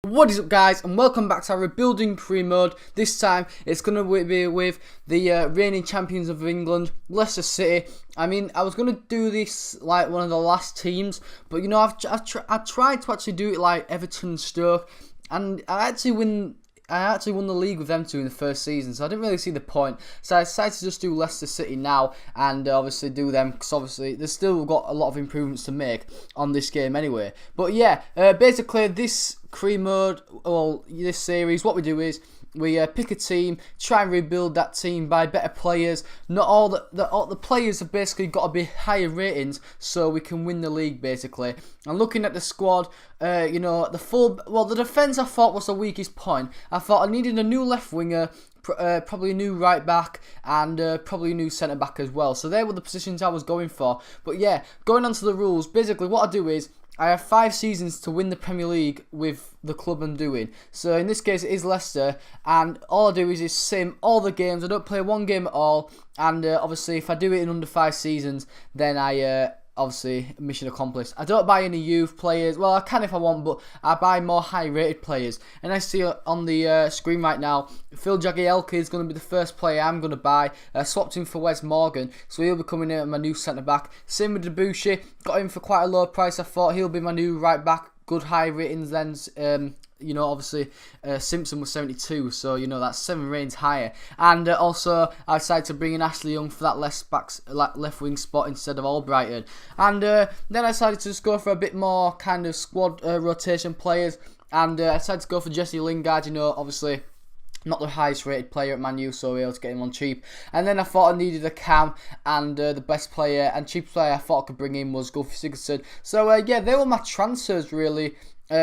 What is up, guys, and welcome back to our rebuilding pre-mode. This time it's going to be with the reigning champions of England, Leicester City. I mean, I was going to do this like one of the last teams, but you know, I tried to actually do it like Everton and Stoke, and I actually won the league with them two in the first season, so I didn't really see the point. So I decided to just do Leicester City now and obviously do them, because obviously they've still got a lot of improvements to make on this game anyway. But yeah, basically this mode, well, this series, what we do is we pick a team, try and rebuild that team by better players. Not all the players have basically got to be higher ratings so we can win the league, basically. And looking at the squad, you know, the defence I thought was the weakest point. I thought I needed a new left winger, probably a new right back, and probably a new centre back as well. So they were the positions I was going for. But yeah, going on to the rules, basically what I do is I have 5 seasons to win the Premier League with the club I'm doing. So in this case it is Leicester, and all I do is sim all the games. I don't play one game at all, and obviously if I do it in under 5 seasons, then I obviously mission accomplished. I don't buy any youth players. Well, I can if I want, but I buy more high rated players. And I see on the screen right now, Phil Jagielka is going to be the first player I'm going to buy. I swapped him for Wes Morgan, so he'll be coming in at my new centre back. Same with Debussy, got him for quite a low price. I thought he'll be my new right back. Good high ratings then. You know, obviously Simpson was 72, so you know that's 7 ratings higher. And also I decided to bring in Ashley Young for that left wing spot instead of Albrighton. And then I decided to just go for a bit more kind of squad rotation players, and I decided to go for Jesse Lingard. You know, obviously not the highest rated player at Man U, so we were able to get him on cheap. And then I thought I needed a cam, and the best player and cheapest player I thought I could bring in was Gylfi Sigurdsson. So yeah, they were my transfers really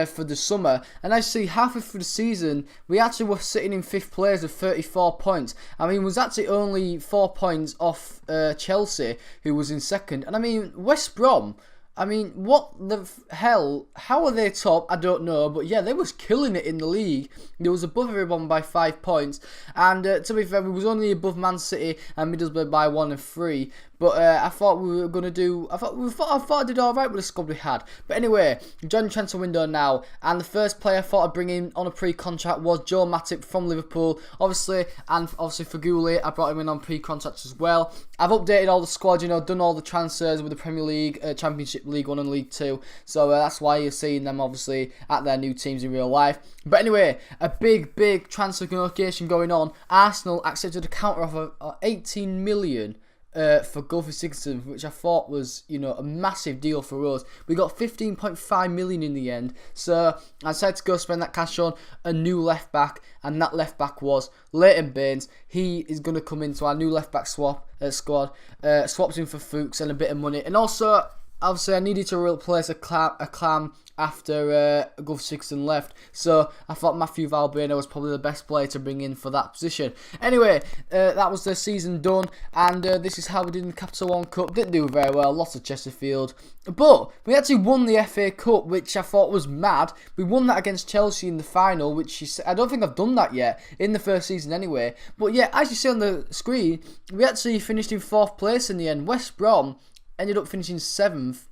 for the summer. And I see halfway through the season we actually were sitting in 5th place with 34 points. I mean, it was actually only 4 points off Chelsea, who was in 2nd. And I mean, West Brom, I mean, what the hell? How are they top? I don't know. But yeah, they was killing it in the league. They was above everyone by 5 points. And to be fair, we was only above Man City and Middlesbrough by 1 and 3. But I thought we were gonna do. I thought I did all right with the squad we had. But anyway, joining transfer window now, and the first player I thought I'd bring in on a pre-contract was Joe Matip from Liverpool, obviously, and obviously Faguli, I brought him in on pre-contracts as well. I've updated all the squad, you know, done all the transfers with the Premier League, Championship, League 1 and League 2. So that's why you're seeing them obviously at their new teams in real life. But anyway, a big transfer negotiation going on. Arsenal accepted a counter offer of 18 million. For Gylfi Sigurdsson, which I thought was, you know, a massive deal for us. We got 15.5 million in the end, so I decided to go spend that cash on a new left back, and that left back was Leighton Baines. He is going to come into our new left back squad. Swapped him for Fuchs and a bit of money, and also obviously I needed to replace a clam after Gylfi Sigurdsson left, so I thought Matthew Valbuena was probably the best player to bring in for that position. Anyway, that was the season done, and this is how we did in the Capital One Cup. Didn't do very well, lots of Chesterfield, but we actually won the FA Cup, which I thought was mad. We won that against Chelsea in the final, which I don't think I've done that yet in the first season anyway. But yeah, as you see on the screen, we actually finished in 4th place in the end. West Brom ended up finishing 7th.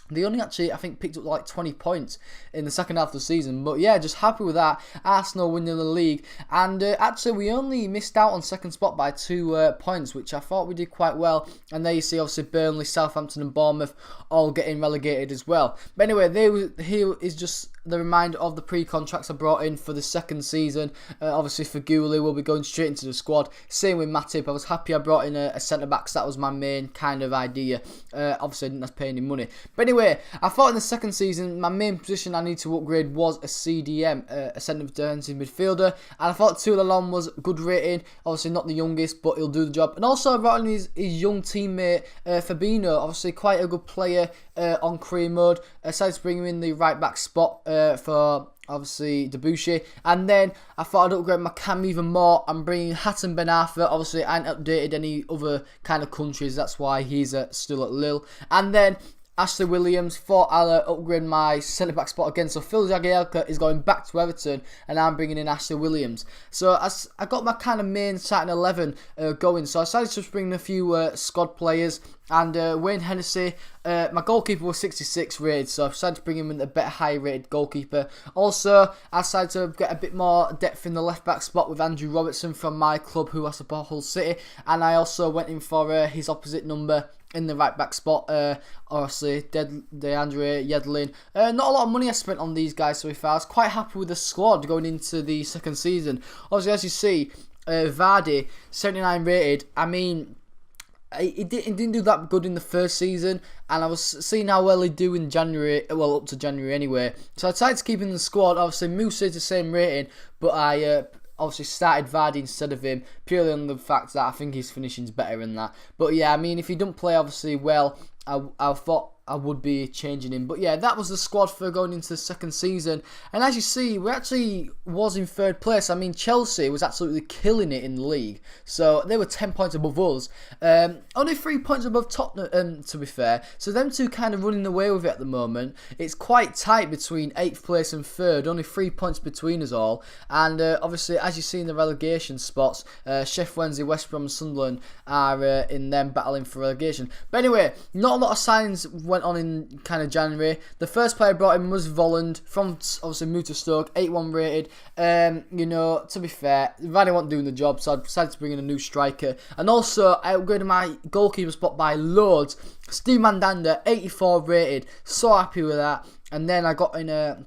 They only actually, I think, picked up like 20 points in the second half of the season. But yeah, just happy with that. Arsenal winning the league. And actually, we only missed out on 2nd spot by 2 points, which I thought we did quite well. And there you see, obviously, Burnley, Southampton and Bournemouth all getting relegated as well. But anyway, here is just the reminder of the pre-contracts I brought in for the 2nd season. Obviously, for Faguli will be going straight into the squad. Same with Matip. I was happy I brought in a centre-back, because that was my main kind of idea. Obviously, I didn't have to pay any money. But anyway, I thought in the 2nd season, my main position I need to upgrade was a CDM, a centre defensive midfielder. And I thought Tulalon was good rating. Obviously, not the youngest, but he'll do the job. And also, I brought in his young teammate, Fabinho. Obviously, quite a good player on career mode. I decided to bring him in the right-back spot for obviously Debussy. And then I thought I'd upgrade my cam even more. I'm bringing Hatton Ben Arthur. Obviously, I ain't updated any other kind of countries. That's why he's still at Lille. And then Ashley Williams, thought I'll upgrade my centre-back spot again. So Phil Jagielka is going back to Everton, and I'm bringing in Ashley Williams. So I got my kind of main starting 11 going. So I decided to just bring in a few squad players. And Wayne Hennessy, my goalkeeper was 66 rated, so I decided to bring him in a better high rated goalkeeper. Also, I decided to get a bit more depth in the left back spot with Andrew Robertson from my club, who I support, Hull City. And I also went in for his opposite number in the right back spot, obviously DeAndre Yedlin. Not a lot of money I spent on these guys so far. I was quite happy with the squad going into the second season. Obviously, as you see, Vardy, 79 rated. I mean, he didn't do that good in the first season, and I was seeing how well he'd do in January, well, up to January anyway. So I decided to keep him in the squad. Obviously, Musa is the same rating, but I obviously started Vardy instead of him, purely on the fact that I think his finishing's better than that. But yeah, I mean, if he don't play obviously well, I thought I would be changing him. But yeah, that was the squad for going into the second season. And as you see, we actually was in third place. I mean, Chelsea was absolutely killing it in the league. So they were 10 points above us. Only 3 points above Tottenham, to be fair. So them two kind of running away with it at the moment. It's quite tight between 8th place and 3rd. Only 3 points between us all. And obviously, as you see in the relegation spots, Sheffield Wednesday, West Brom and Sunderland are in them battling for relegation. But anyway, not a lot of signs went on in kind of January. The first player I brought in was Volland from obviously moved to Stoke, 81 rated. To be fair, Vardy wasn't doing the job, so I decided to bring in a new striker. And also, I upgraded my goalkeeper spot by loads. Steve Mandanda, 84 rated. So happy with that. And then I got in a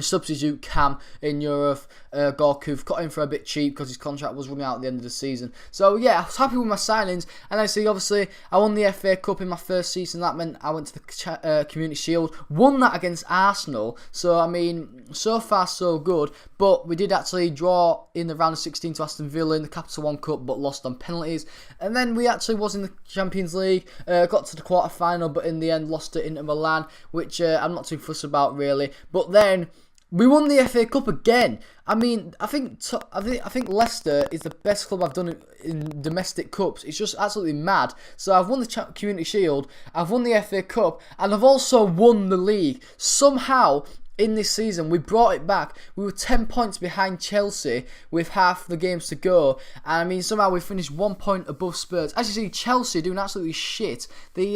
substitute Cam in Europe, Gorkuf, got him for a bit cheap because his contract was running out at the end of the season. So yeah, I was happy with my signings, and I see obviously I won the FA Cup in my first season. That meant I went to the Community Shield, won that against Arsenal. So I mean, so far so good. But we did actually draw in the round of 16 to Aston Villa in the Capital One Cup, but lost on penalties. And then we actually was in the Champions League, got to the quarter final, but in the end lost it Inter Milan, which I'm not too fussed about really. But then we won the FA Cup again. I mean, I think Leicester is the best club I've done in domestic cups. It's just absolutely mad. So I've won the Community Shield, I've won the FA Cup, and I've also won the league. Somehow, in this season, we brought it back. We were 10 points behind Chelsea with half the games to go. And I mean, somehow we finished 1 point above Spurs. As you see, Chelsea doing absolutely shit. They,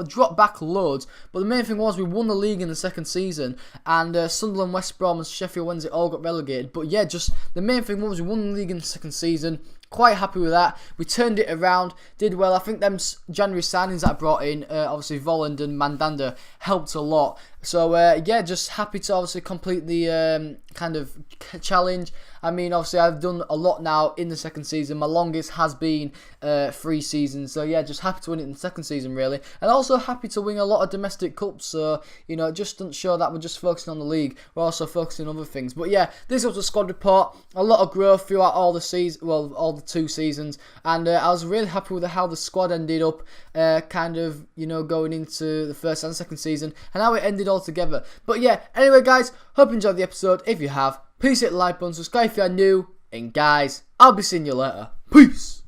dropped back loads. But the main thing was we won the league in the second season. And Sunderland, West Brom and Sheffield Wednesday all got relegated. But yeah, just the main thing was we won the league in the second season. Quite happy with that. We turned it around, did well. I think them January signings that I brought in, obviously Volland and Mandanda, helped a lot. So yeah, just happy to obviously complete the kind of challenge. I mean, obviously I've done a lot now in the second season. My longest has been 3 seasons. So yeah, just happy to win it in the second season really. And also happy to win a lot of domestic cups. So, it just doesn't show that we're just focusing on the league. We're also focusing on other things. But yeah, this was a squad report. A lot of growth throughout all the season, well, all the 2 seasons. And I was really happy with how the squad ended up going into the first and second season. And how it ended all together. But yeah, anyway guys, hope you enjoyed the episode. If you have, please hit the like button, subscribe if you're new, and guys, I'll be seeing you later. Peace!